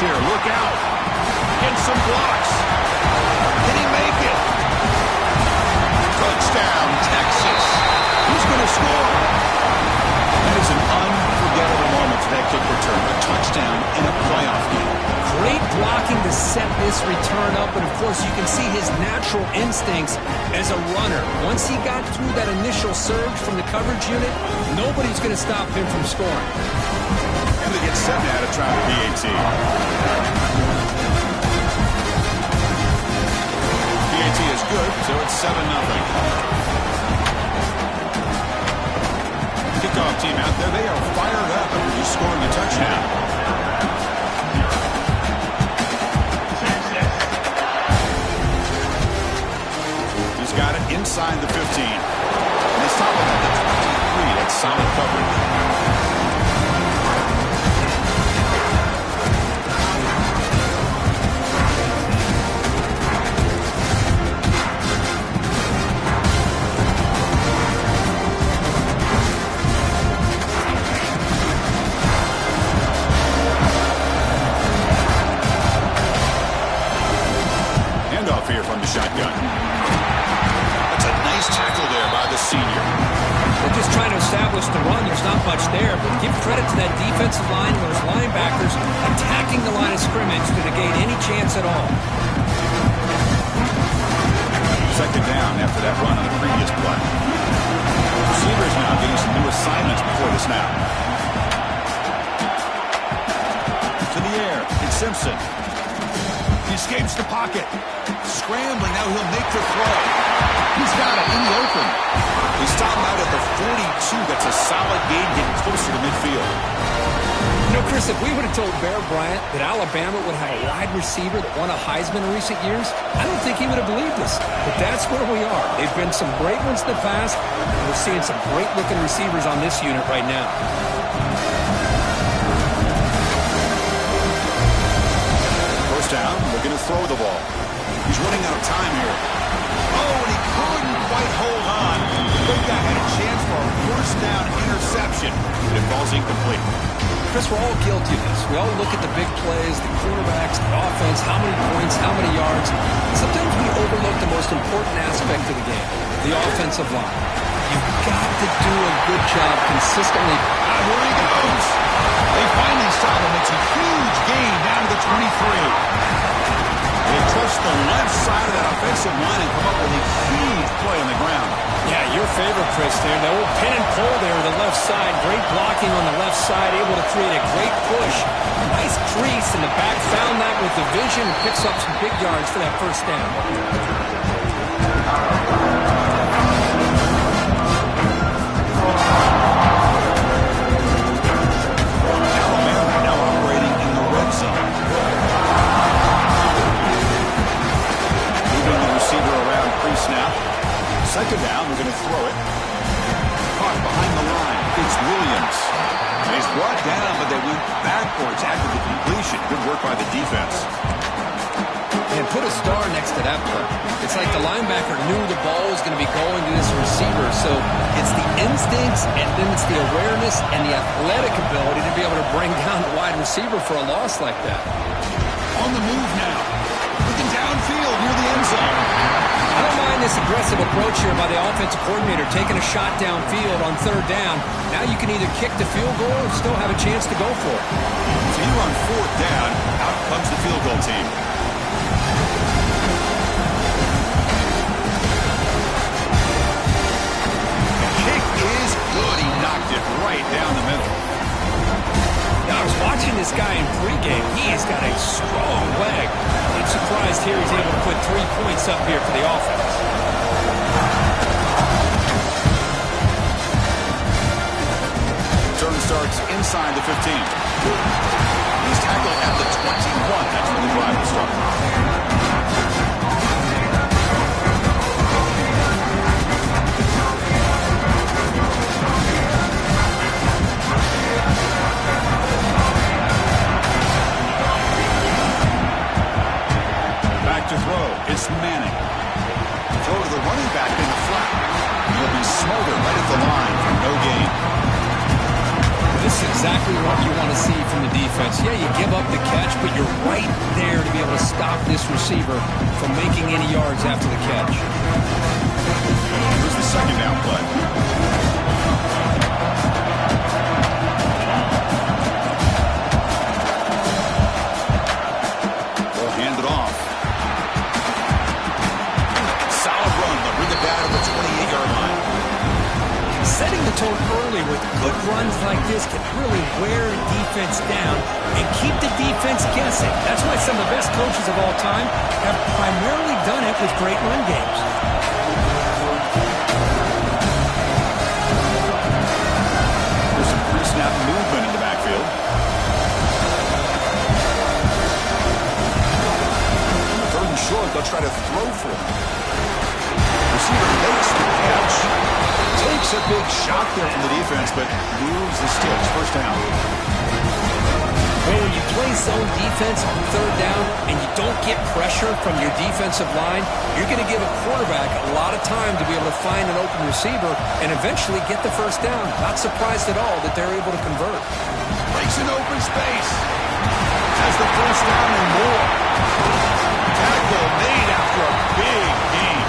here. Look out. Getting some blocks. Can he make it? Touchdown, Texas. Who's going to score? That is an unforgettable moment for that kick return. A touchdown in a playoff game. Great blocking to set this return up, and of course you can see his natural instincts as a runner. Once he got through that initial surge from the coverage unit, nobody's going to stop him from scoring. And they get set now to try the PAT. PAT is good, so it's 7-0. Kickoff team out there, they are fired up after just scoring a touchdown. He's got it inside the 15. And they stop it at the 23. That's solid coverage. Here from the shotgun. That's a nice tackle there by the senior. They're just trying to establish the run. There's not much there, but give credit to that defensive line and those linebackers attacking the line of scrimmage to negate any chance at all. Second down after that run on the previous play. Receivers now getting some new assignments before the snap. To the air, it's Simpson. He escapes the pocket. Scrambling, now he'll make the throw. He's got it in the open. He stopped out at the 42. That's a solid gain getting closer to midfield. You know, Chris, if we would have told Bear Bryant that Alabama would have a wide receiver that won a Heisman in recent years, I don't think he would have believed us. But that's where we are. They've been some great ones in the past, and we're seeing some great-looking receivers on this unit right now. First down, looking to throw the ball. He's running out of time here. Oh, and he couldn't quite hold on. The big guy had a chance for a first down interception, but it falls incomplete. Chris, we're all guilty of this. We all look at the big plays, the quarterbacks, the offense, how many points, how many yards. Sometimes we overlook the most important aspect of the game, the offensive line. You've got to do a good job consistently. Here he goes. They finally stop him. It's a huge gain down to the 23. They trust the left side of that offensive line and come up with a huge play on the ground. Yeah, your favorite, Chris, there. The old pin and pull there to the left side. Great blocking on the left side, able to create a great push. Nice crease in the back. Found that with the vision and picks up some big yards for that first down. Alabama now operating in the red zone. Receiver around pre-snap. Second down, we're going to throw it. Caught behind the line. It's Williams. He's brought down, but they went backwards after the completion. Good work by the defense. And put a star next to that play. It's like the linebacker knew the ball was going to be going to this receiver, so it's the instincts, and then it's the awareness and the athletic ability to be able to bring down the wide receiver for a loss like that. On the move now. Looking downfield near the end zone. I don't mind this aggressive approach here by the offensive coordinator, taking a shot downfield on third down. Now you can either kick the field goal or still have a chance to go for it. So you're on fourth down. Out comes the field goal team. The kick is good. He knocked it right down the middle. Now, I was watching this guy in pregame. He has got a strong leg. I'm surprised here he's able to put 3 points up here for the offense. Turn starts inside the 15. He's tackled at the 21. That's where the drive will start. To throw, it's Manning. Throw to the running back in the flat. He'll be smothered right at the line for no gain. This is exactly what you want to see from the defense. Yeah, you give up the catch, but you're right there to be able to stop this receiver from making any yards after the catch. Here's the second down play. They'll hand it off. Solid run. They'll bring it down to the 28-yard line. Setting the tone early with good runs like this can really wear a defense down and keep the defense guessing. That's why some of the best coaches of all time have primarily done it with great run games. There's some pre-snap movement in the backfield. Third and short, they'll try to throw for it. Receiver makes the catch. Takes a big shot there from the defense, but moves the sticks. First down. Well, when you play zone defense on third down and you don't get pressure from your defensive line, you're going to give a quarterback a lot of time to be able to find an open receiver and eventually get the first down. Not surprised at all that they're able to convert. Breaks an open space. Has the first down and more. Tackle made after a big gain.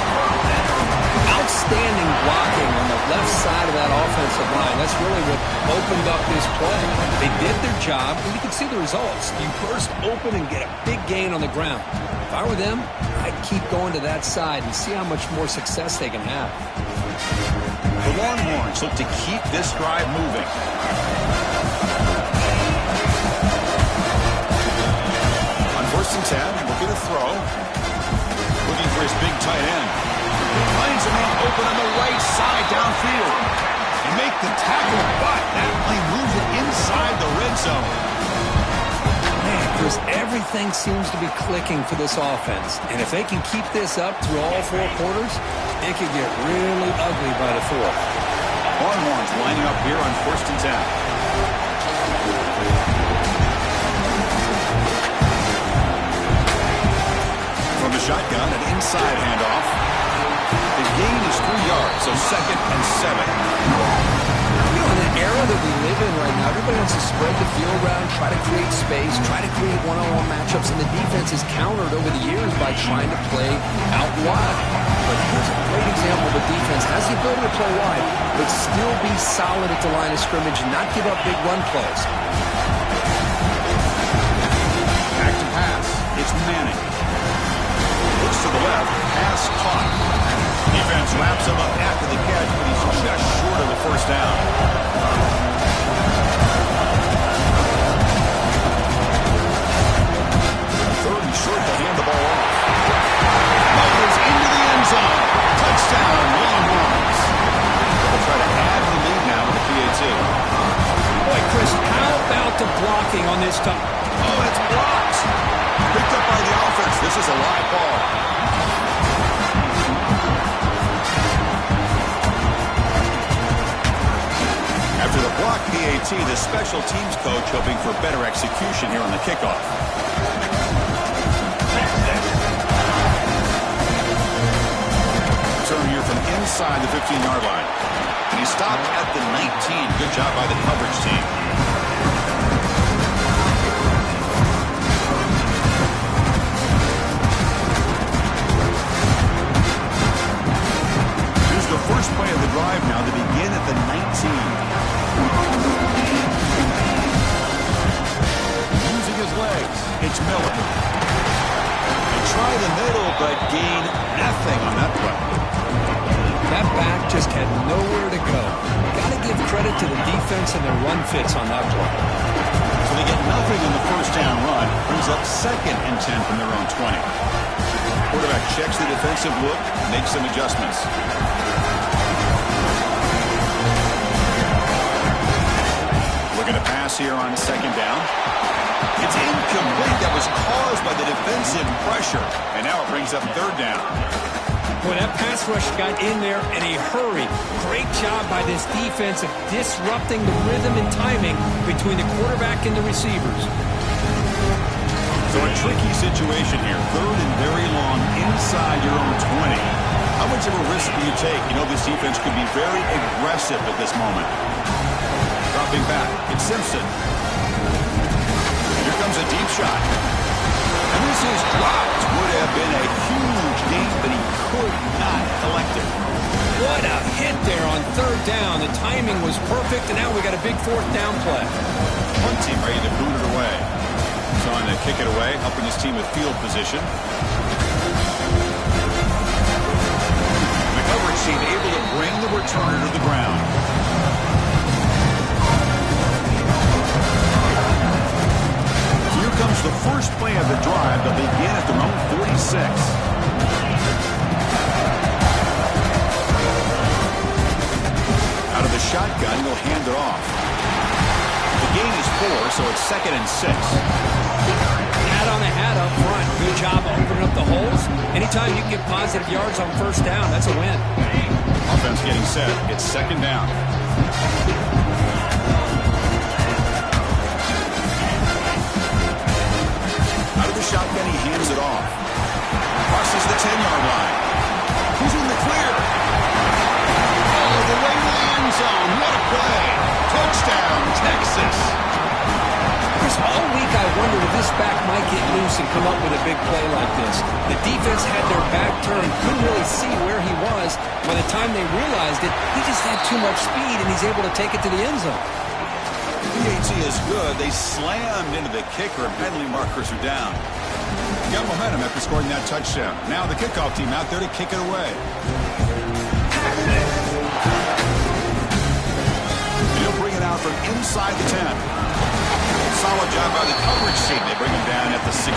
Outstanding blocking on the left side of that offensive line. That's really what opened up this play. They did their job, and you can see the results. You burst open and get a big gain on the ground. If I were them, I'd keep going to that side and see how much more success they can have. The Longhorns look to keep this drive moving. On 1st and 10, looking to throw. Looking for his big tight end. Finds a man open on the right side downfield. And make the tackle, but that plane moves it inside the red zone. Man, Chris, everything seems to be clicking for this offense. And if they can keep this up through all four quarters, it could get really ugly by the fourth. Longhorns lining up here on 1st and 10. From the shotgun, an inside handoff. The gain is 3 yards, so 2nd and 7. You know, in the era that we live in right now, everybody wants to spread the field around, try to create space, try to create one-on-one matchups, and the defense is countered over the years by trying to play out wide. But here's a great example of a defense that has the ability to play wide, but still be solid at the line of scrimmage and not give up big run plays. Back to pass. It's Manning. Looks to the left. Pass caught. Defense wraps him up after the catch, but he's just short of the first down. Third and short to hand the ball off. Motors into the end zone. Touchdown, Longhorns. They'll try to add the lead now with the PAT. Boy, Chris, how about the blocking on this time? Oh, it's blocked. Picked up by the offense. This is a live ball. After the block PAT, the special teams coach hoping for better execution here on the kickoff. Turn here from inside the 15-yard line. And he stopped at the 19. Good job by the coverage team. Here's the first play of the drive now to begin at the 19. Using his legs, it's Miller. They try the middle, but gain nothing on that play. That back just had nowhere to go. Got to give credit to the defense and their run fits on that play. So they get nothing on the first down run. Brings up 2nd and 10 from their own 20. Quarterback checks the defensive look, makes some adjustments. Looking to pass here on 2nd down. It's incomplete. That was caused by the defensive pressure. And now it brings up 3rd down. Boy, that pass rush got in there in a hurry. Great job by this defense of disrupting the rhythm and timing between the quarterback and the receivers. So a tricky situation here. 3rd and very long inside your own 20. How much of a risk do you take? You know this defense could be very aggressive at this moment. Dropping back, it's Simpson. Here comes a deep shot. And this is dropped. Would have been a huge gain, but he could not collect it. What a hit there on third down. The timing was perfect, and now we got a big fourth down play. One team ready to boot it away. Trying to kick it away, helping his team with field position. The coverage team able to bring the returner to the ground. Here comes the first play of the drive. They'll begin at their own 46. Out of the shotgun, he'll hand it off. The gain is 4, so it's 2nd and 6. Hat on the hat up front. Good job opening up the holes. Anytime you can get positive yards on first down, that's a win. Offense getting set. It's 2nd down. Out of the shotgun, he hands it off. Crosses the 10-yard line. He's in the clear. All the way to the end zone. What a play. Touchdown, Texas. Chris, all week I wondered if this back might get loose and come up with a big play like this. The defense had their back turned, couldn't really see where he was. By the time they realized it, he just had too much speed, and he's able to take it to the end zone. PAT is good. They slammed into the kicker, and penalty markers are down. Got momentum after scoring that touchdown. Now the kickoff team out there to kick it away. He'll bring it out from inside the 10. Solid job by the coverage team. They bring him down at the 16.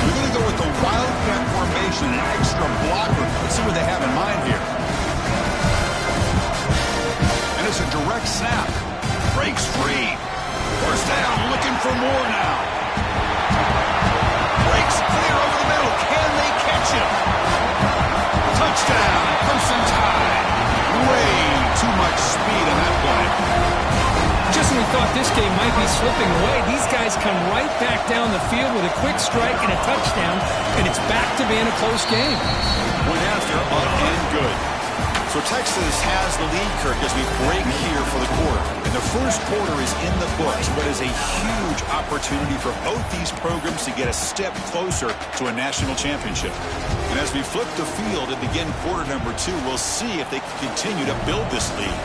We're going to go with the Wildcat formation, an extra blocker. Let's see what they have in mind here. And it's a direct snap. Breaks free. First down, looking for more now. Breaks clear over the middle. Can they catch him? Touchdown, Crimson Tide. Way too much speed in that play. Just when we thought this game might be slipping away, these guys come right back down the field with a quick strike and a touchdown, and it's back to being a close game. Point after, up and good. So Texas has the lead, Kirk, as we break here for the quarter. And the first quarter is in the books, but is a huge opportunity for both these programs to get a step closer to a national championship. And as we flip the field and begin quarter number 2, we'll see if they can continue to build this lead.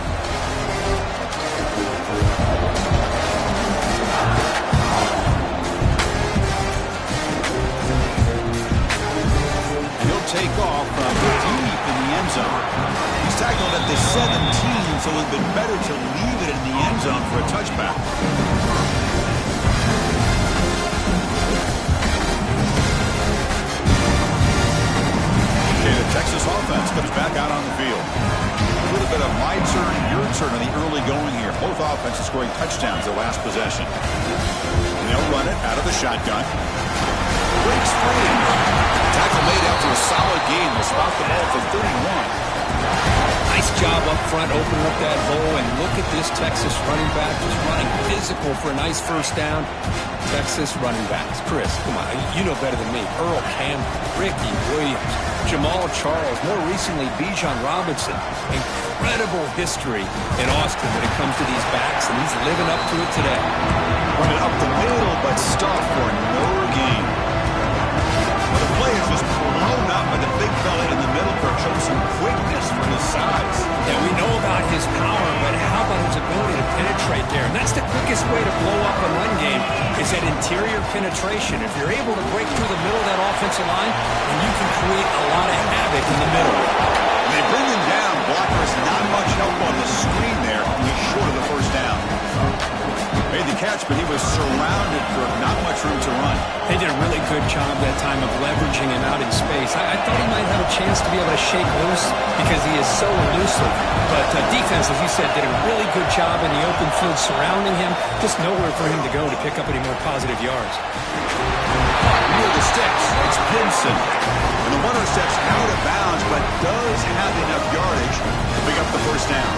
And he'll take off from deep in the end zone. He's tackled at the 17, so it would have been better to leave it in the end zone for a touchback. Okay, the Texas offense comes back out on the field. A little bit of my turn, your turn in the early going here. Both offenses scoring touchdowns their last possession. And they'll run it out of the shotgun. Breaks free. Tackle made after a solid gain. They'll spot the ball for 31. Nice job up front, opening up that hole, and look at this Texas running back just running physical for a nice first down. Texas running backs. Chris, come on, you know better than me. Earl Campbell, Ricky Williams, Jamal Charles, more recently Bijan Robinson. Incredible history in Austin when it comes to these backs, and he's living up to it today. Running up the middle, but stopped for no gain. Well, the play is just blown up by the big fella in the middle. Kirk showing some quickness for his size. Yeah, we know about his power, but how about his ability to penetrate there? And that's the quickest way to blow up a run game is that interior penetration. If you're able to break through the middle of that offensive line, then you can create a lot of havoc in the middle. And they bring him down. Blockers not much help on the screen there. He's short of the first down. Made the catch, but he was surrounded for not much room to run. They did a really good job that time of leveraging him out in space. I thought he might have a chance to be able to shake loose because he is so elusive. But defense, as you said, did a really good job in the open field surrounding him. Just nowhere for him to go to pick up any more positive yards. Near the sticks, it's Pinson. And the runner steps out of bounds, but does have enough yardage to pick up the first down.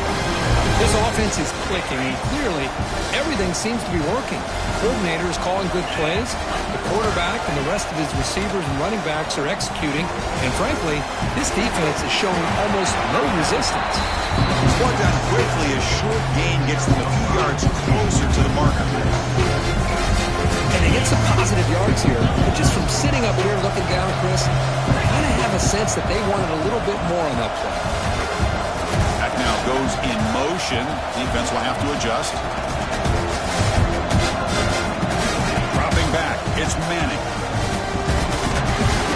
This offense is clicking, and clearly everything seems to be working. The coordinator is calling good plays. The quarterback and the rest of his receivers and running backs are executing. And frankly, this defense is showing almost no resistance. It's brought down quickly. A short gain gets them a few yards closer to the marker. And they get some positive yards here. But just from sitting up here looking down, Chris, I kind of have a sense that they wanted a little bit more on that play. That now goes in motion. Defense will have to adjust. Dropping back. It's Manning.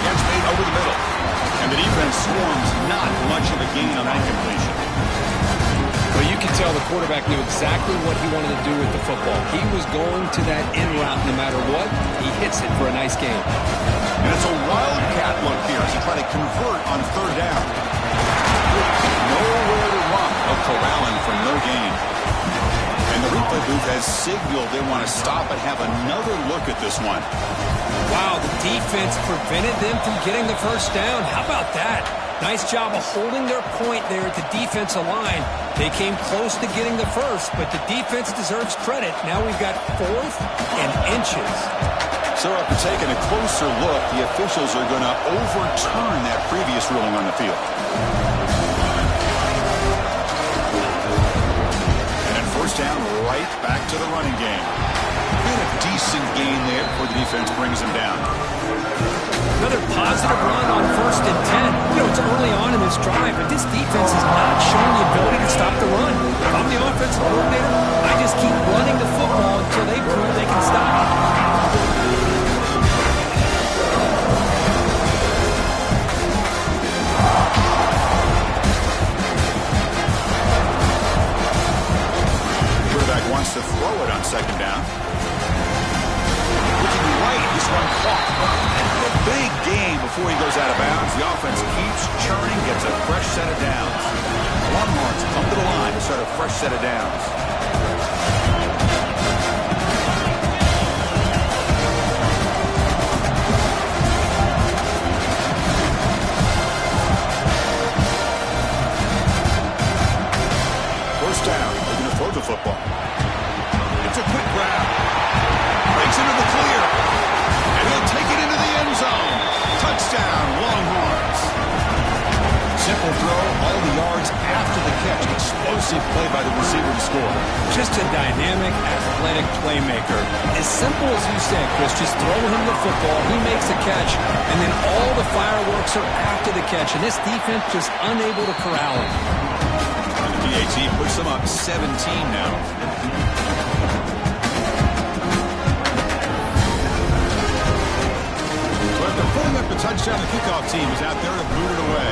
Gets made over the middle. And the defense swarms. Not much of a gain on that completion. Well, you can tell the quarterback knew exactly what he wanted to do with the football. He was going to that in route no matter what. He hits it for a nice game. And it's a wildcat look here as he tries to convert on third down. Nowhere to run. They'll corral him for no gain. And the replay booth has signaled they want to stop and have another look at this one. Wow, the defense prevented them from getting the first down. How about that? Nice job of holding their point there at the defensive line. They came close to getting the first, but the defense deserves credit. Now we've got 4th and inches. So after taking a closer look, the officials are going to overturn that previous ruling on the field. And then first down, right back to the running game. Been a decent gain there before the defense brings him down. Another positive run on 1st and 10. You know, it's early on in this drive, but this defense is not showing the ability to stop the run. If I'm the offensive coordinator, I just keep running the football until they prove they can stop it. The quarterback wants to throw it on 2nd down. Looking right, this one caught. A big game before he goes out of bounds. The offense keeps churning, gets a fresh set of downs. Longhorns come to the line to start a fresh set of downs. First down, they're going to throw the football. It's a quick grab. Breaks into the clear. And he'll take it into the end zone. Touchdown, Longhorns. Simple throw, all the yards after the catch. Explosive play by the receiver to score. Just a dynamic, athletic playmaker. As simple as you said, Chris, just throw him the football, he makes the catch, and then all the fireworks are after the catch. And this defense just unable to corral him. And the PAT puts them up 17 now. They're pulling up the touchdown. The kickoff team is out there to boot it away.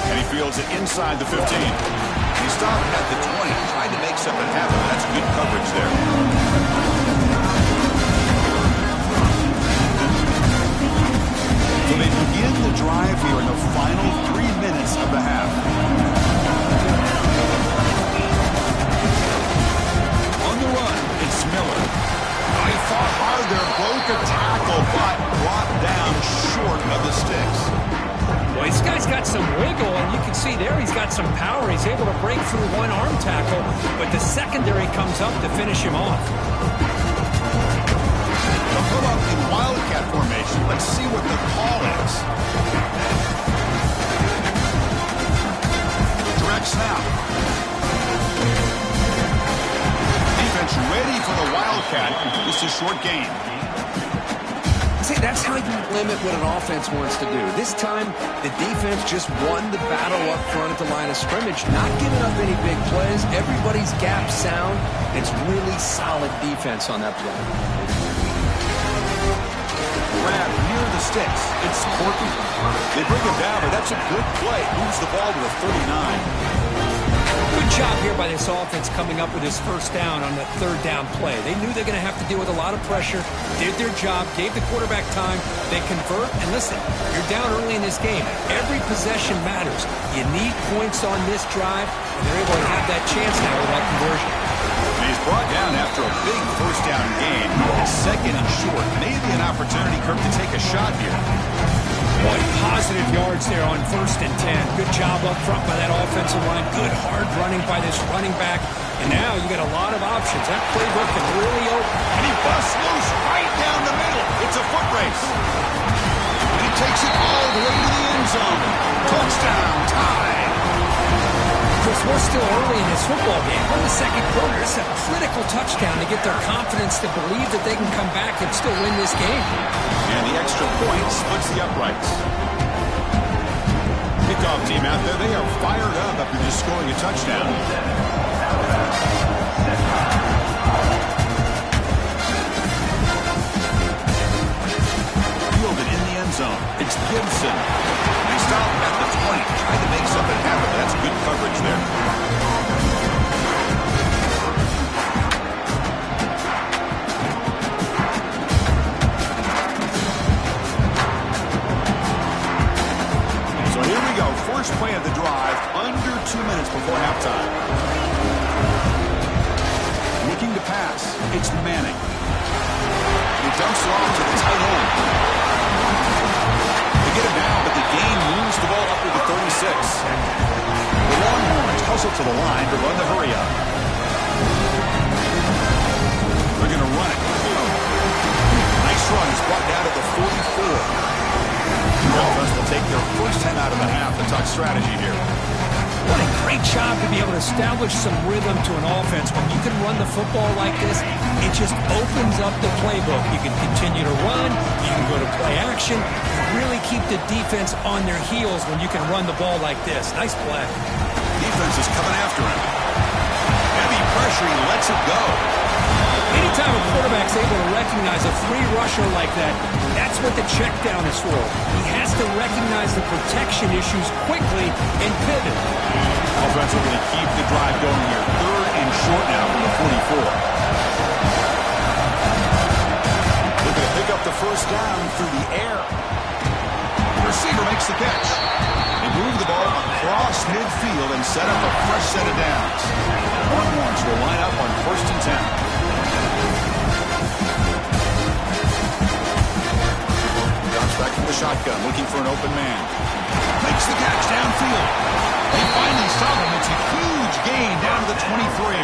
And he fields it inside the 15. He stopped at the 20, tried to make something happen. That's good coverage there. So they begin the drive here in the final 3 minutes of the half. Miller. He fought hard there, broke a tackle, but brought down short of the sticks. Well, this guy's got some wiggle, and you can see there he's got some power. He's able to break through one arm tackle, but the secondary comes up to finish him off. They'll come up in wildcat formation. Let's see what the call is. Direct snap. Ready for the wildcat. Just a short gain. See, that's how you limit what an offense wants to do. This time, the defense just won the battle up front at the line of scrimmage, not giving up any big plays. Everybody's gap sound. It's really solid defense on that play. Grab near the sticks. It's Corky. They bring him down, but that's a good play. Moves the ball to the 39. Good job here by this offense coming up with his first down on the 3rd down play. They knew they're going to have to deal with a lot of pressure, did their job, gave the quarterback time, they convert, and listen, you're down early in this game. Every possession matters. You need points on this drive, and they're able to have that chance now with that conversion. And he's brought down after a big first down gain. It's 2nd and short. Maybe an opportunity, Kirk, to take a shot here. Boy, positive yards there on 1st and 10. Good job up front by that offensive line. Good hard running by this running back. And now you got a lot of options. That playbook can really open. And he busts loose right down the middle. It's a foot race. And he takes it all the way to the end zone. Touchdown, tie. Chris, we're still early in this football game. We're in the second quarter. It's a critical touchdown to get their confidence to believe that they can come back and still win this game. And the extra point splits the uprights. Kickoff team out there. They are fired up after just scoring a touchdown. Fielded in the end zone. It's Gibson. They stop at the 20. Trying to make something happen. That's good coverage there. First play of the drive, under 2 minutes before halftime. Looking to pass. It's Manning. He dumps it off to the tight end. They get it down, but the game moves the ball up to the 36. The Longhorns hustle to the line to run the hurry up. They're going to run it. Nice run. It's brought down to the 44. The offense will take their first 10 out of the half to talk strategy here. What a great job to be able to establish some rhythm to an offense. When you can run the football like this, it just opens up the playbook. You can continue to run. You can go to play action. You really keep the defense on their heels when you can run the ball like this. Nice play. Defense is coming after him. Heavy pressure. He lets it go. Anytime a quarterback's able to recognize a free rusher like that, that's what the check down is for. He has to recognize the protection issues quickly and pivot. Offense will keep the drive going here. 3rd and short now from the 44. Looking to pick up the first down through the air. The receiver makes the catch. They move the ball across midfield and set up a fresh set of downs. Longhorns will line up on 1st and 10. Back from the shotgun, looking for an open man. Makes the catch downfield. They finally stop him. It's a huge gain down to the 23.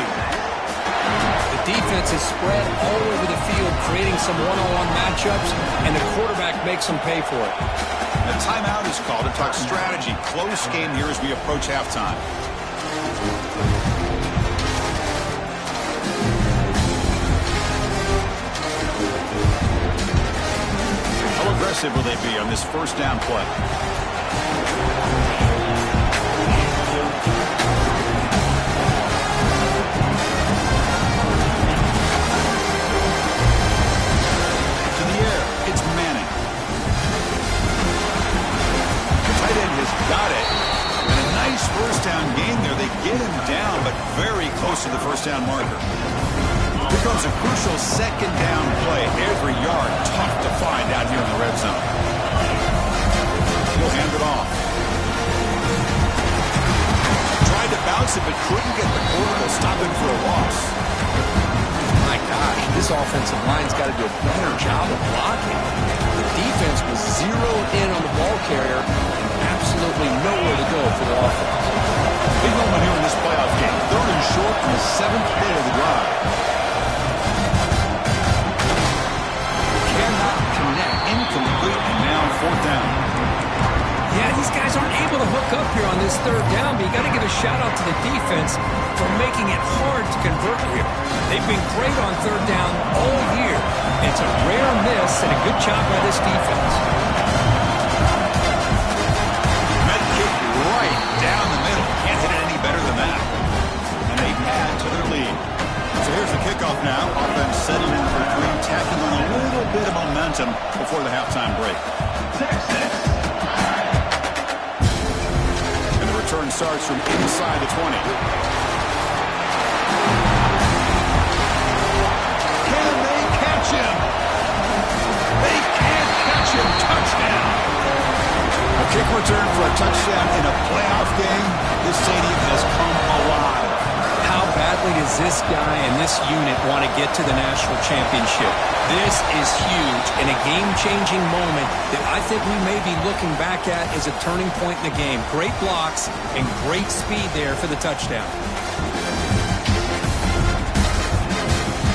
The defense is spread all over the field, creating some one-on-one matchups, and the quarterback makes them pay for it. A timeout is called to talk strategy. Close game here as we approach halftime. How aggressive will they be on this first down play? To the air, it's Manning. The tight end has got it. And a nice first down gain there. They get him down, but very close to the first down marker. Here comes a crucial second down play. Every yard tough to find out here in the red zone. He'll hand it off. Tried to bounce it, but couldn't get the quarter to stop him for a loss. My gosh, this offensive line's got to do a better job of blocking. The defense was zeroed in on the ball carrier and absolutely nowhere to go for the offense. Big moment here in this playoff game. 3rd and short from the 7th play of the drive. Incomplete, and now 4th down. Yeah, these guys aren't able to hook up here on this 3rd down, but you got to give a shout-out to the defense for making it hard to convert here. They've been great on 3rd down all year. It's a rare miss and a good job by this defense. Met kick right down the middle. Can't hit it any better than that. And they add to their lead. So here's the kickoff now. Offense settling in for 3, tacking on a little bit of momentum before the halftime break. And the return starts from inside the 20. Can they catch him? They can't catch him. Touchdown. A kick return for a touchdown in a playoff game. This stadium has come alive. How badly does this guy and this unit want to get to the national championship? This is huge and a game-changing moment that I think we may be looking back at as a turning point in the game. Great blocks and great speed there for the touchdown.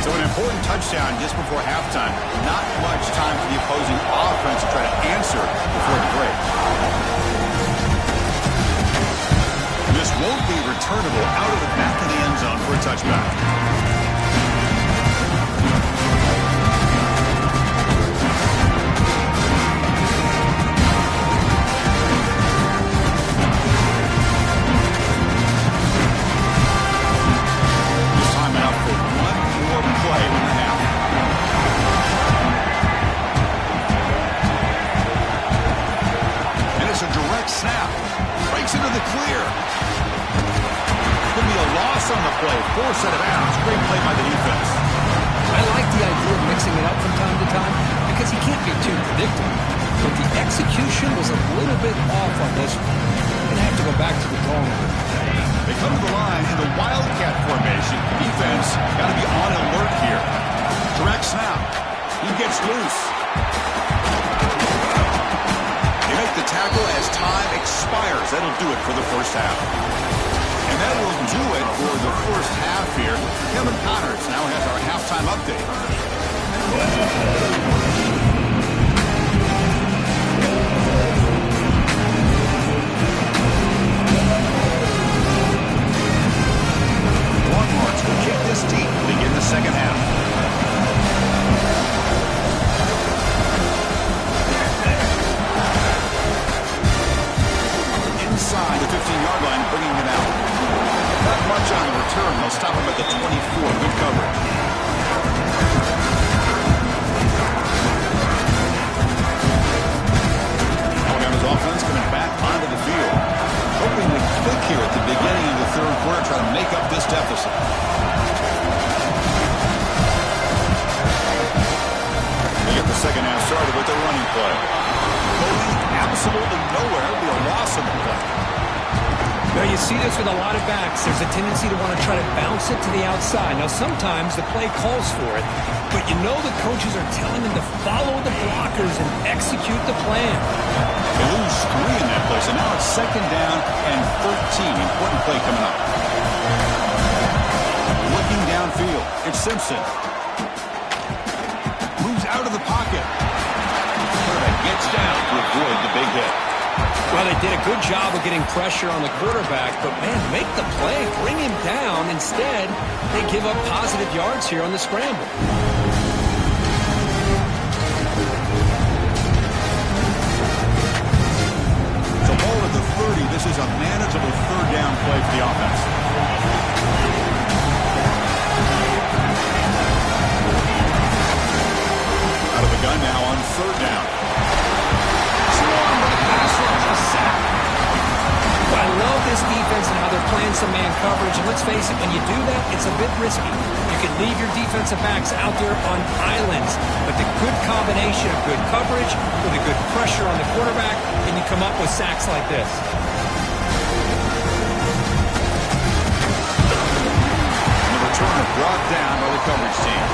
So an important touchdown just before halftime. Not much time for the opposing offense to try to answer before the break. This won't be returnable out of the back of the end zone for a touchback. Snap. Breaks into the clear. Could be a loss on the play. Force out of bounds. Great play by the defense. I like the idea of mixing it up from time to time because he can't be too predictable. But the execution was a little bit off on this one. Going to have to go back to the drawing board. They come to the line in the Wildcat formation. Defense got to be on alert here. Direct snap. He gets loose. The tackle as time expires. That'll do it for the first half. And that will do it for the first half here. Kevin Connors now has our halftime update. Longhorns will kick this deep to begin the second half. Inside the 15-yard line, bringing it out. Not much on the return. They'll stop him at the 24. Good coverage. Alabama's offense coming back onto the field. Hoping to click here at the beginning of the third quarter, try to make up this deficit. They get the second half started with the running play. Going absolutely nowhere. It'll be a loss on the play. Now, you see this with a lot of backs. There's a tendency to want to try to bounce it to the outside. Now, sometimes the play calls for it, but you know the coaches are telling them to follow the blockers and execute the plan. They lose 3 in that play, so now it's second down and 13. Important play coming up. Looking downfield, it's Simpson. Moves out of the pocket. Gets down to avoid the big hit. Well, they did a good job of getting pressure on the quarterback, but, man, make the play, bring him down. Instead, they give up positive yards here on the scramble. So ball at the 30, this is a manageable third down play for the offense. Out of the gun now on third down. Well, I love this defense and how they're playing some man coverage. And let's face it, when you do that, it's a bit risky. You can leave your defensive backs out there on islands. But the good combination of good coverage with a good pressure on the quarterback, and you come up with sacks like this. And the returner brought down by the coverage team.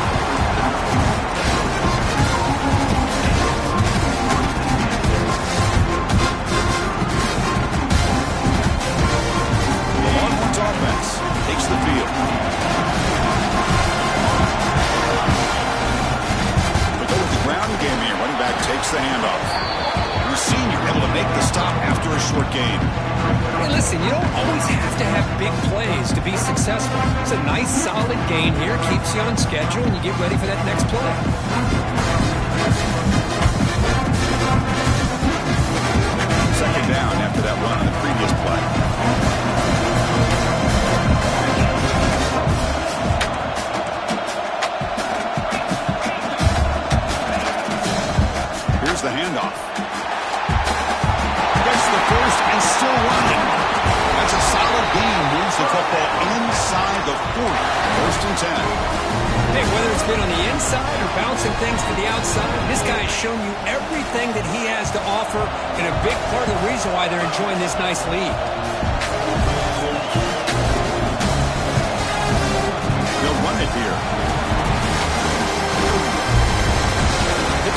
Offense takes the field. But go with the ground game here. Running back takes the handoff. The senior able to make the stop after a short gain. Hey, listen, you don't always have to have big plays to be successful. It's a nice, solid gain here. Keeps you on schedule, and you get ready for that next play. Second down after that run on the previous play. Here's the handoff. Gets the first and still running. That's a solid gain. Moves the football inside the 40. First and 10. Hey, whether it's been on the inside or bouncing things to the outside, this guy has shown you everything that he has to offer, and a big part of the reason why they're enjoying this nice lead.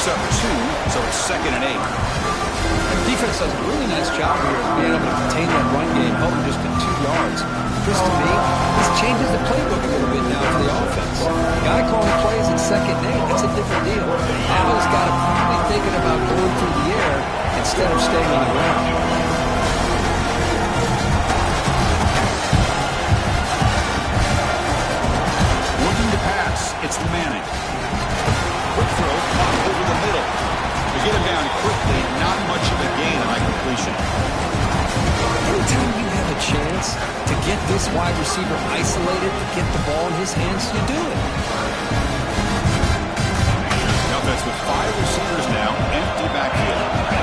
picks up 2, so it's 2nd and 8. The defense does a really nice job here of being able to contain that run game, held them just to 2 yards. Chris, to me, this changes the playbook a little bit now for the offense. The guy calling plays at 2nd and 8, that's a different deal. Now he's got to probably thinking about going through the air instead of staying on the ground. Looking to pass, it's Manning. Quick throw, caught over the middle. To get him down quickly, not much of a gain on that completion. Anytime you have a chance to get this wide receiver isolated, to get the ball in his hands, you do it. The offense with 5 receivers now, empty backfield.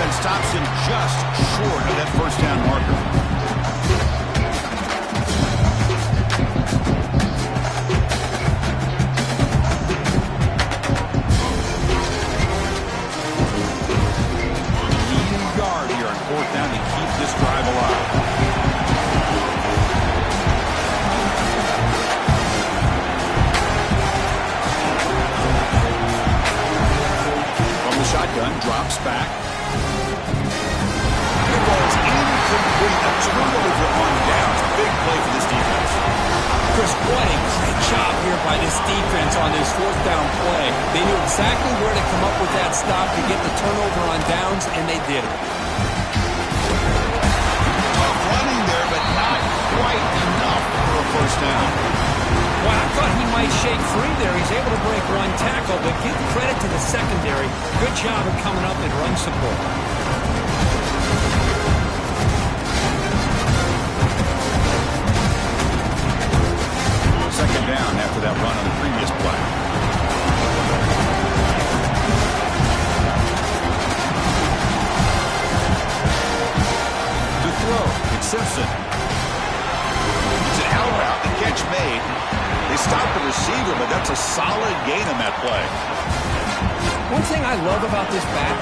Stops him just short of that first down marker. Need a yard here on 4th down to keep this drive alive. From the shotgun, drops back. Incomplete. A turnover on downs. Big play for this defense. Chris, what a great job here by this defense on this 4th down play. They knew exactly where to come up with that stop to get the turnover on downs, and they did it. Tough running there, but not quite enough for a first down. Well, I thought he might shake free there. He's able to break 1 tackle, but give credit to the secondary. Good job of coming up in run support. Second down after that run on the previous play. To throw, it's Simpson. It's an out route, the catch made. They stopped the receiver, but that's a solid gain on that play. One thing I love about this back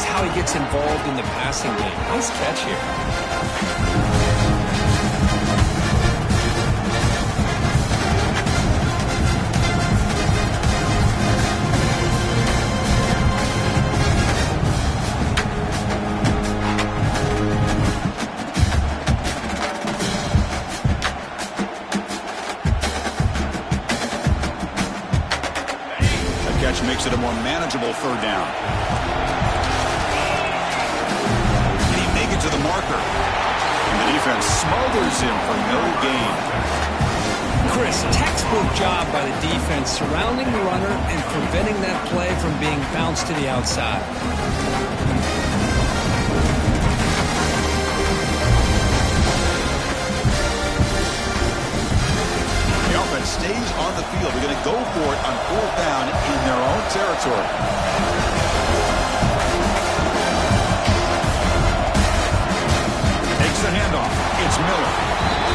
is how he gets involved in the passing game. Nice catch here. Makes it a more manageable 3rd down. Can he make it to the marker? And the defense smothers him for no gain. Chris, textbook job by the defense surrounding the runner and preventing that play from being bounced to the outside. Stays on the field. They're going to go for it on 4th down in their own territory. Takes the handoff. It's Miller.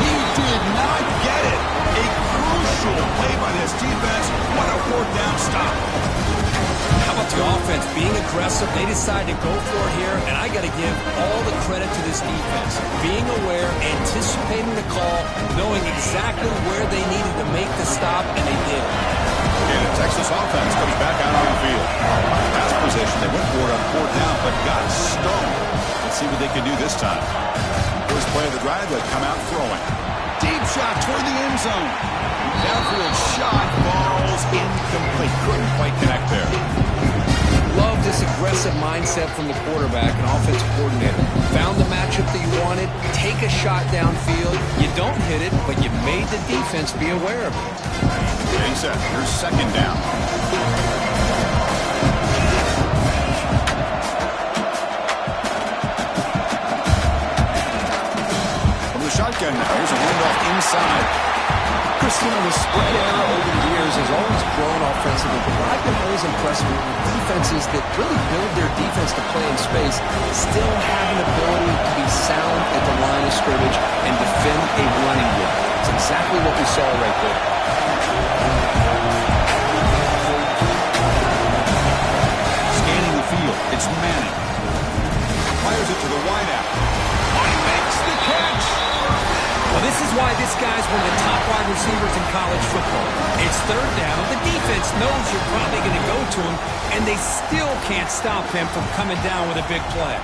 He did not get it. A crucial play by this defense. What a 4th down stop. How about the offense being aggressive? They decided to go for it here, and I got to give all the credit to this defense. Being aware, anticipating the call, knowing exactly where they needed to make the stop, and they did. And the Texas offense comes back out on the field. Pass position, they went for it on 4th down, but got stoned. Let's see what they can do this time. First play of the drive, they come out throwing. Deep shot toward the end zone. Downfield shot falls incomplete. Couldn't quite connect there. Love this aggressive mindset from the quarterback and offensive coordinator. Found the matchup that you wanted, take a shot downfield. You don't hit it, but you made the defense be aware of it. Stay set. Here's 2nd down. From the shotgun now, here's a handoff inside. Chris, the spread era over the years has always grown offensively, but what I've been always impressed with defenses that really build their defense to play in space still have an ability to be sound at the line of scrimmage and defend a running game. That's exactly what we saw right there. Scanning the field. It's Manning. Fires it to the wideout. Oh, he makes the catch. Well, this is why this guy's one of the top wide receivers in college football. It's third down. The defense knows you're probably going to go to him, and they still can't stop him from coming down with a big play.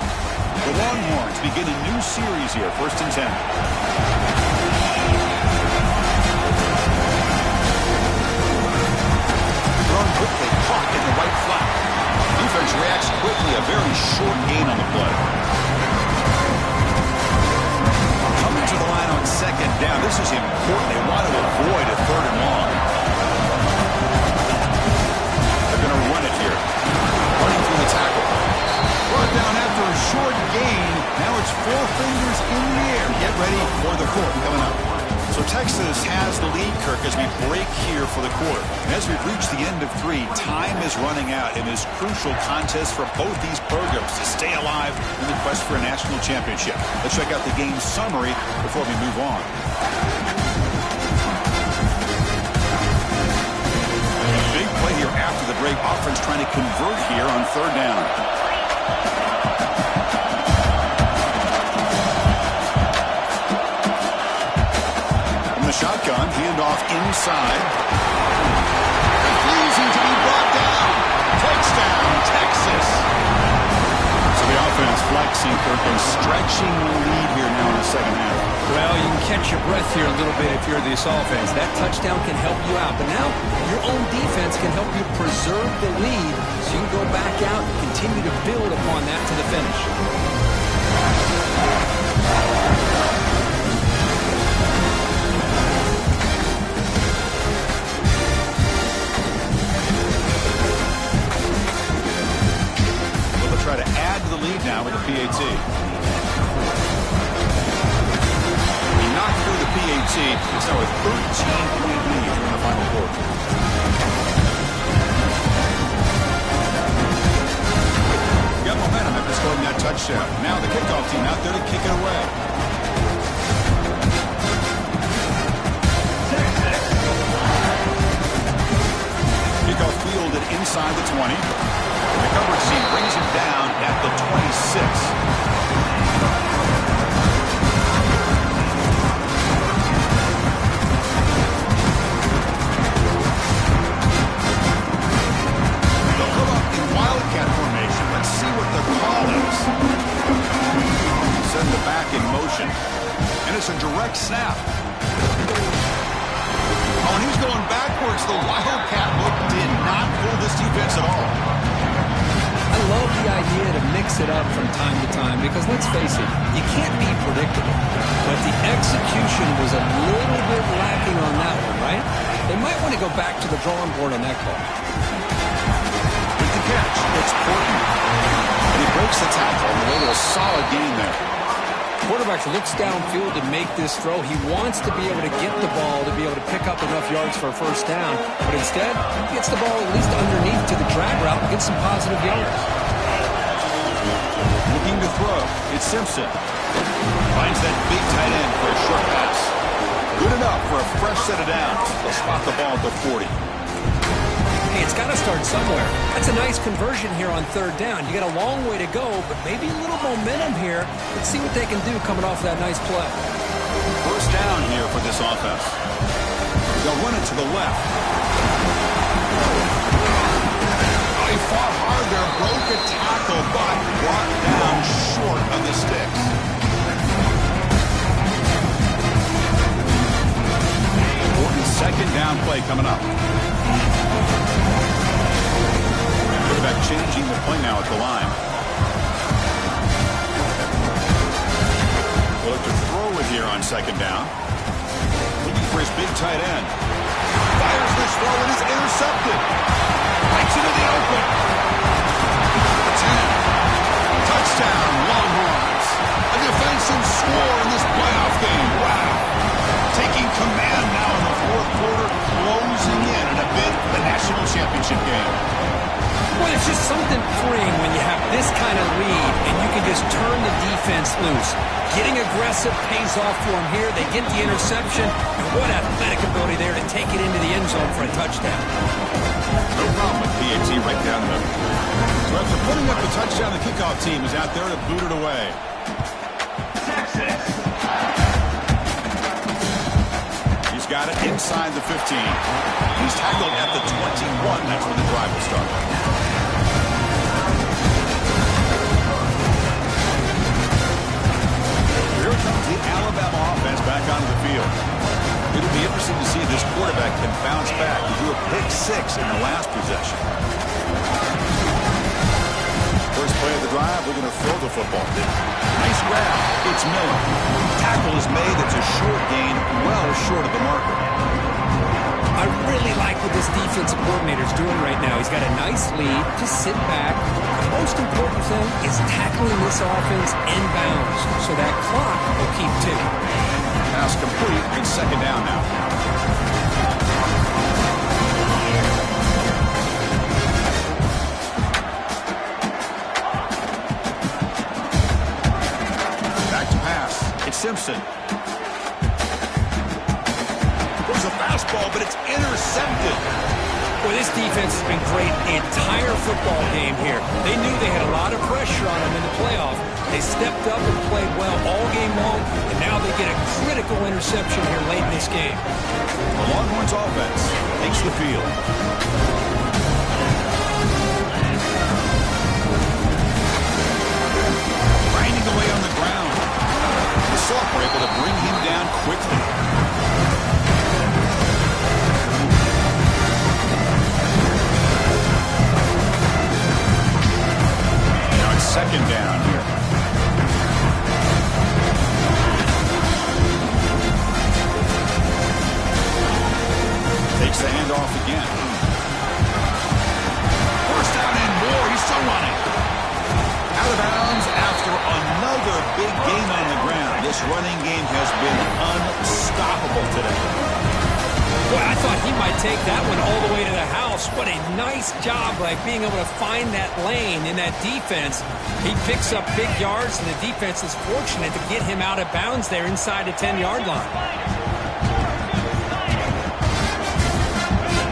The Longhorns begin a new series here, 1st and 10. Thrown quickly, caught in the right flat. Defense reacts quickly, a very short gain on the play. Coming to the line on 2nd down. This is important. They want to avoid a 3rd and long. They're going to run it here. Running through the tackle. Brought down after a short gain. Now it's 4 fingers in the air. Get ready for the 4th coming up. So Texas has the lead, Kirk, as we break here for the quarter. And as we've reached the end of 3, time is running out in this crucial contest for both these programs to stay alive in the quest for a national championship. Let's check out the game summary before we move on. Big play here after the break. Offense trying to convert here on 3rd down. Shotgun, handoff inside. Refusing to be brought down. Touchdown, Texas. So the offense flexing, Kirk, and stretching the lead here now in the 2nd half. Well, you can catch your breath here a little bit if you're this offense. That touchdown can help you out. But now your own defense can help you preserve the lead so you can go back out and continue to build upon that to the finish. Try to add to the lead now with the PAT. He knocked through the PAT. It's now a 13-point lead in the final quarter. Got momentum after scoring that touchdown. Now the kickoff team out there to kick it away. Kickoff fielded inside the 20. The coverage team brings him down at the 26. They'll come up in wildcat formation. Let's see what the call is. Send the back in motion. And it's a direct snap. Oh, and he's going backwards. The wildcat look did not fool this defense at all. I love the idea to mix it up from time to time because, let's face it, you can't be predictable. But the execution was a little bit lacking on that one, right? They might want to go back to the drawing board on that call. With the catch, it's Portman. And he breaks the tackle on the way to a solid gain there. Quarterback looks downfield to make this throw. He wants to be able to get the ball to be able to pick up enough yards for a 1st down. But instead, he gets the ball at least underneath to the drag route and gets some positive yards. Looking to throw. It's Simpson. Finds that big tight end for a short pass. Good enough for a fresh set of downs. They'll spot the ball at the 40. Hey, it's got to start somewhere. That's a nice conversion here on 3rd down. You got a long way to go, but maybe a little momentum here. Let's see what they can do coming off that nice play. 1st down here for this offense. They'll run it to the left. Oh, he fought hard there, broke a tackle, but brought down short of the sticks. Important 2nd down play coming up. Quarterback changing the play now at the line. We'll look to throw it here on 2nd down. Looking for his big tight end. Fires this throw and is intercepted. Right into the open. 10. Touchdown, Longhorns. A defensive score in this playoff game. Wow. Taking command now in the 4th quarter, closing in a bid for the national championship game. Well, it's just something freeing when you have this kind of lead and you can just turn the defense loose. Getting aggressive pays off for them here. They get the interception, and what athletic ability there to take it into the end zone for a touchdown. No problem with PAT right down the middle. So after putting up the touchdown, the kickoff team is out there to boot it away. He's got it inside the 15. He's tackled at the 21. That's where the drive will start. Here comes the Alabama offense back onto the field. It'll be interesting to see if this quarterback can bounce back. He threw a pick 6 in the last possession. First play of the drive, we're going to throw the football. Nice grab. It's Miller. Tackle is made. It's a short gain, well short of the marker. I really like what this defensive coordinator is doing right now. He's got a nice lead. Just sit back. The most important thing is tackling this offense inbounds so that clock will keep ticking. Pass complete. It's second down now. Back to pass. It's Simpson. There's a fastball, but it's intercepted. Boy, this defense has been great the entire football game here. They knew they had a lot of pressure on them in the playoff. They stepped up and played well all game long, and now they get a critical interception here late in this game. The Longhorns offense takes the field. Grinding away on the ground. The Soft were able to bring him down quickly. Second down here. Takes the handoff again. First down and more. He's still running. Out of bounds after another big game on the ground. This running game has been unstoppable today. Boy, I thought he might take that one all the way to the house. What a nice job by being able to find that lane in that defense. He picks up big yards, and the defense is fortunate to get him out of bounds there inside the 10-yard line.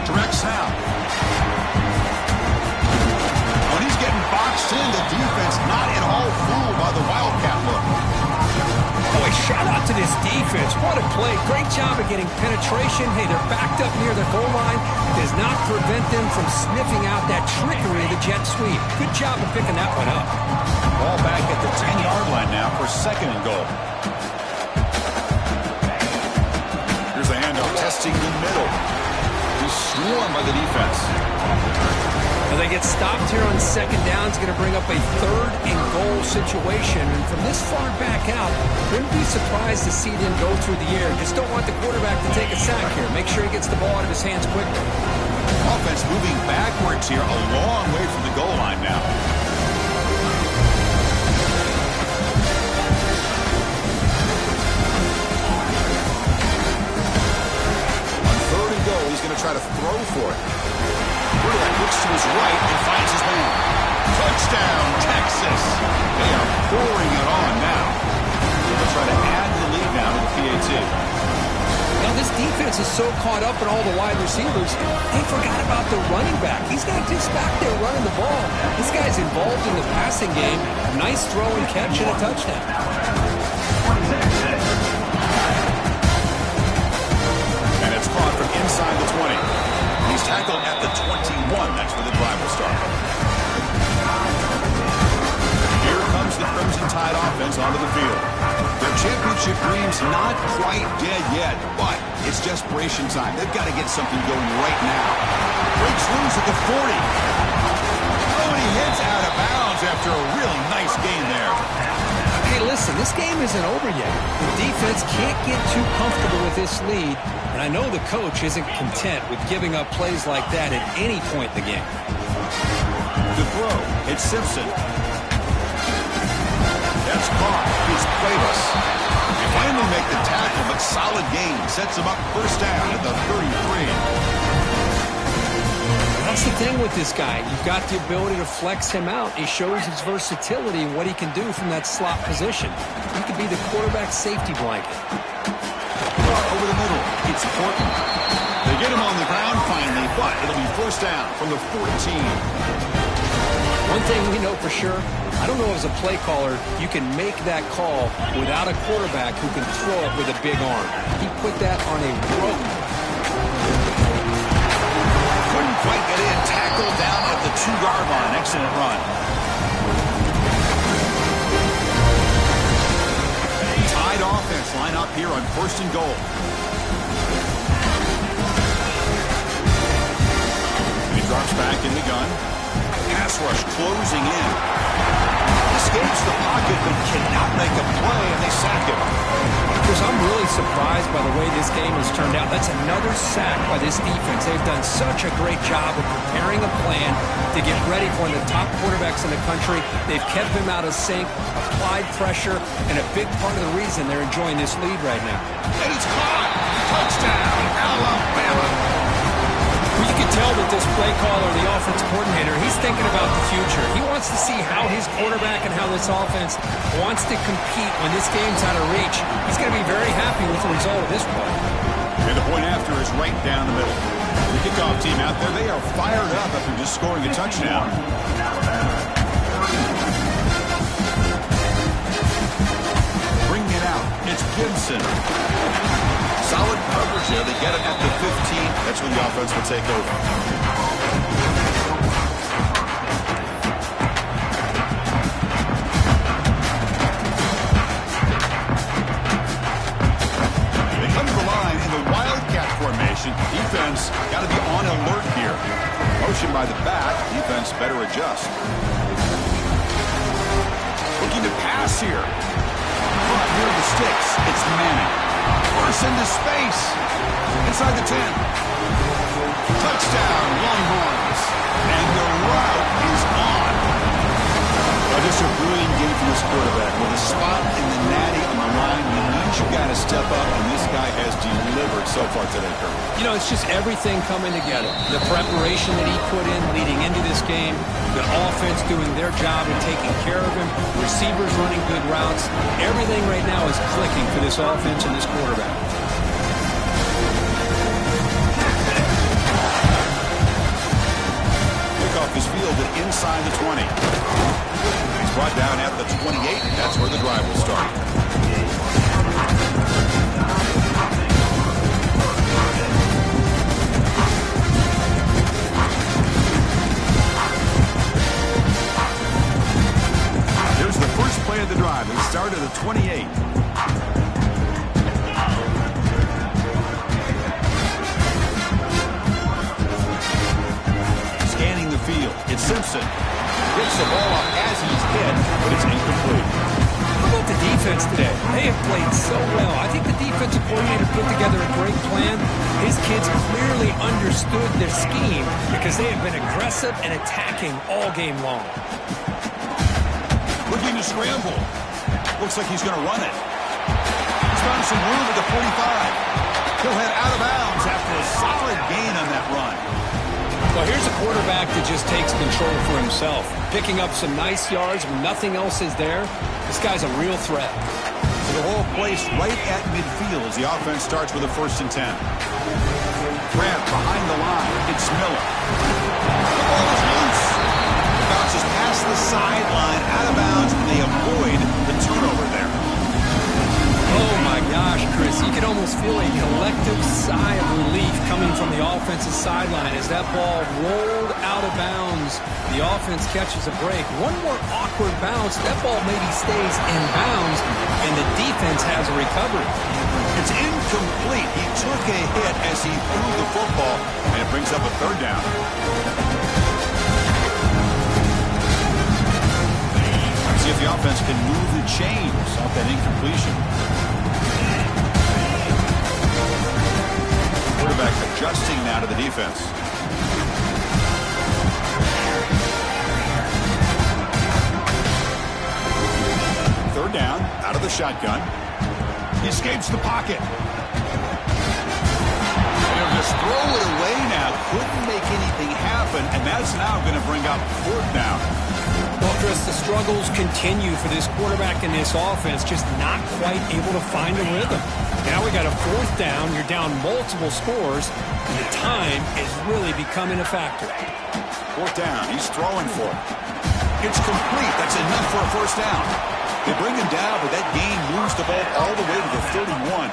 Direct snap. When he's getting boxed in, the defense not at all fooled by the Wildcat look. Boy, shout out to this defense. What a play. Great job of getting penetration. Hey, they're backed up near the goal line. Does not prevent them from sniffing out that trickery of the jet sweep. Good job of picking that one up. Ball back at the 10-yard line now for second and goal. Here's the handoff. Testing the middle. He's swarmed by the defense. Now they get stopped here on second down. It's going to bring up a third and goal situation. And from this far back out, wouldn't be surprised to see them go through the air. Just don't want the quarterback to take a sack here. Make sure he gets the ball out of his hands quickly. Offense moving backwards here, a long way from the goal line now. On third and goal, he's going to try to throw for it. Quarterback looks to his right and finds his man. Touchdown, Texas. They are pouring it on now. They'll try to add the lead now to the PAT. Now, this defense is so caught up in all the wide receivers, they forgot about the running back. He's not just back there running the ball. This guy's involved in the passing game. Nice throw and catch and a touchdown. And it's caught from inside the 20. He's tackled at the 21. That's where the drive will start. Here comes the Crimson Tide offense onto the field. Their championship dream's not quite dead yet, but it's desperation time. They've got to get something going right now. Breaks loose at the 40. Oh, and he hits out of bounds after a really nice game there. Hey, listen, this game isn't over yet. The defense can't get too comfortable with this lead, and I know the coach isn't content with giving up plays like that at any point in the game. The throw, it's Simpson. That's caught. It's Cuevas. They finally make the tackle, but solid gain. Sets him up first down at the 33. That's the thing with this guy. You've got the ability to flex him out. He shows his versatility and what he can do from that slot position. He could be the quarterback's safety blanket. Over the middle, it's Horton. They get him on the ground finally, but it'll be first down from the 14. One thing we know for sure, I don't know as a play caller, you can make that call without a quarterback who can throw it with a big arm. He put that on a rope. Couldn't quite get in. Tackled down at the 2-yard line. Excellent run. Tied offense line up here on first and goal. He drops back in the gun. Pass rush closing in. Escapes the pocket but cannot make a play, and they sack him. Chris, I'm really surprised by the way this game has turned out. That's another sack by this defense. They've done such a great job of preparing a plan to get ready for one of the top quarterbacks in the country. They've kept him out of sync, applied pressure, and a big part of the reason they're enjoying this lead right now. And it's caught. Touchdown, Alabama. Well, you can tell that this play caller, the offense coordinator, he's thinking about the future. He wants to see how his quarterback and how this offense wants to compete when this game's out of reach. He's going to be very happy with the result of this play. And the point after is right down the middle. The kickoff team out there, they are fired up after just scoring a touchdown. Bringing it out, it's Gibson. Solid coverage there. They get it at the 15. That's when the offense will take over. They come to the line in the Wildcat formation. Defense got to be on alert here. Motion by the back. Defense better adjust. Looking to pass here. Caught near the sticks. It's Manning. Force into space. Inside the 10. Touchdown, Longhorns. And the route is on. Well, just a brilliant game from this quarterback. With a spot in the natty on the line, you need you got to step up, and this guy has delivered so far today, Kirk. You know, it's just everything coming together. The preparation that he put in leading into this game, the offense doing their job and taking care of him, receivers running good routes. Everything right now is clicking for this offense and this quarterback. Kickoff is fielded inside the 20. He's brought down at the 28, and that's where the drive will start. Here's the first play of the drive. They start at the 28. Scanning the field. It's Simpson. Gets the ball up as he's hit, but it's incomplete. How about the defense today? They have played so well. I think the defensive coordinator put together a great plan. His kids clearly understood their scheme because they have been aggressive and attacking all game long. Looking to scramble. Looks like he's going to run it. He's found some room at the 45. He'll head out of bounds after a solid gain on that run. Well, here's a quarterback that just takes control for himself. Picking up some nice yards when nothing else is there. This guy's a real threat. The whole place right at midfield as the offense starts with a 1st and 10. Grab behind the line. It's Miller. The ball is loose. It bounces past the sideline, out of bounds, and they avoid the turnover there. Oh, my gosh, Chris. You can almost feel a collective sigh of relief coming from the offensive sideline as that ball rolled out of bounds. The offense catches a break. One more awkward bounce. That ball maybe stays in bounds, and the defense has a recovery. It's incomplete. He took a hit as he threw the football, and it brings up a 3rd down. See if the offense can move the chains off that incompletion. Quarterback adjusting now to the defense. Third down, out of the shotgun. He escapes the pocket. They'll just throw it away now. Couldn't make anything happen. open, and that's now going to bring up fourth down. Well, Chris, the struggles continue for this quarterback in this offense, just not quite able to find a rhythm. Now we got a fourth down. You're down multiple scores, and the time is really becoming a factor. Fourth down. He's throwing for it. It's complete. That's enough for a first down. They bring him down, but that gain moves the ball all the way to the 31.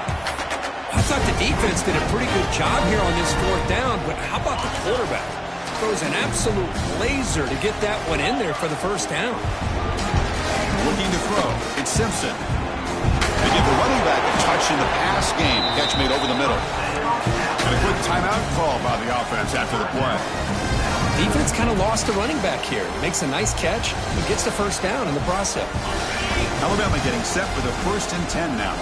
I thought the defense did a pretty good job here on this fourth down, but how about the quarterback? Throws an absolute laser to get that one in there for the first down. Looking to throw. It's Simpson. They give the running back a touch in the pass game. Catch made over the middle. And a quick timeout call by the offense after the play. Defense kind of lost the running back here. Makes a nice catch and gets the first down in the process. Alabama getting set for the 1st and 10 now.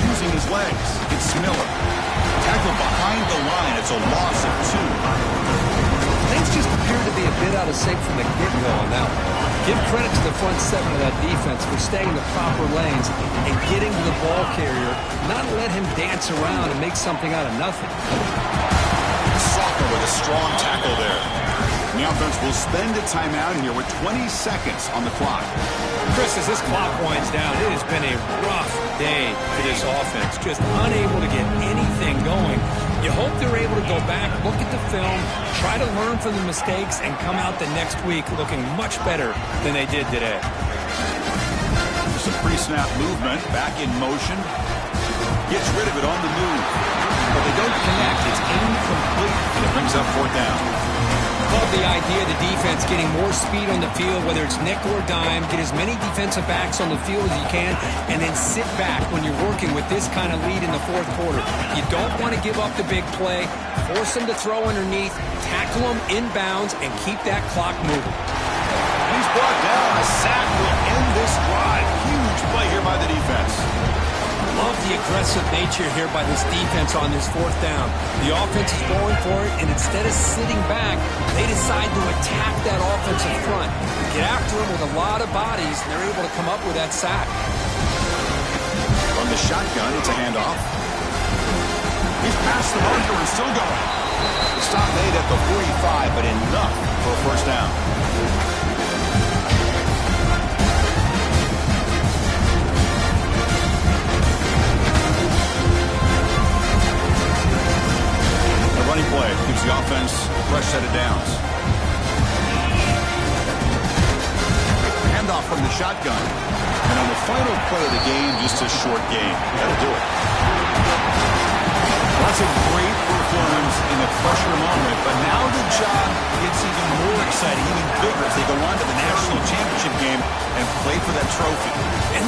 Using his legs, it's Miller. Tackled behind the line. It's a loss of 2. Things just appear to be a bit out of sync from the get-go on that one. Give credit to the front seven of that defense for staying in the proper lanes and getting to the ball carrier, not let him dance around and make something out of nothing. Soccer with a strong tackle there. And the offense will spend a timeout here with 20 seconds on the clock. Chris, as this clock winds down, it has been a rough day for this offense. Just unable to get anything going. You hope they're able to go back, look at the film, try to learn from the mistakes, and come out the next week looking much better than they did today. Some pre-snap movement, back in motion. Gets rid of it on the move. But they don't connect. It's incomplete, and it brings up fourth down. Love the idea of the defense getting more speed on the field, whether it's nickel or dime, get as many defensive backs on the field as you can, and then sit back when you're working with this kind of lead in the fourth quarter. You don't want to give up the big play, force them to throw underneath, tackle them inbounds, and keep that clock moving. He's brought down. A sack will end this drive. Huge play here by the defense. Love the aggressive nature here by this defense on this fourth down. The offense is going for it, and instead of sitting back, they decide to attack that offensive front. Get after them with a lot of bodies, and they're able to come up with that sack. From the shotgun, it's a handoff. He's past the marker and still going. The stop made at the 45, but enough for a first down. Running play gives the offense a fresh set of downs. Handoff from the shotgun. And on the final play of the game, just a short game. That'll do it. That's a great performance in the pressure moment, but now the job gets even more exciting, even bigger as they go on to the national championship game and play for that trophy. And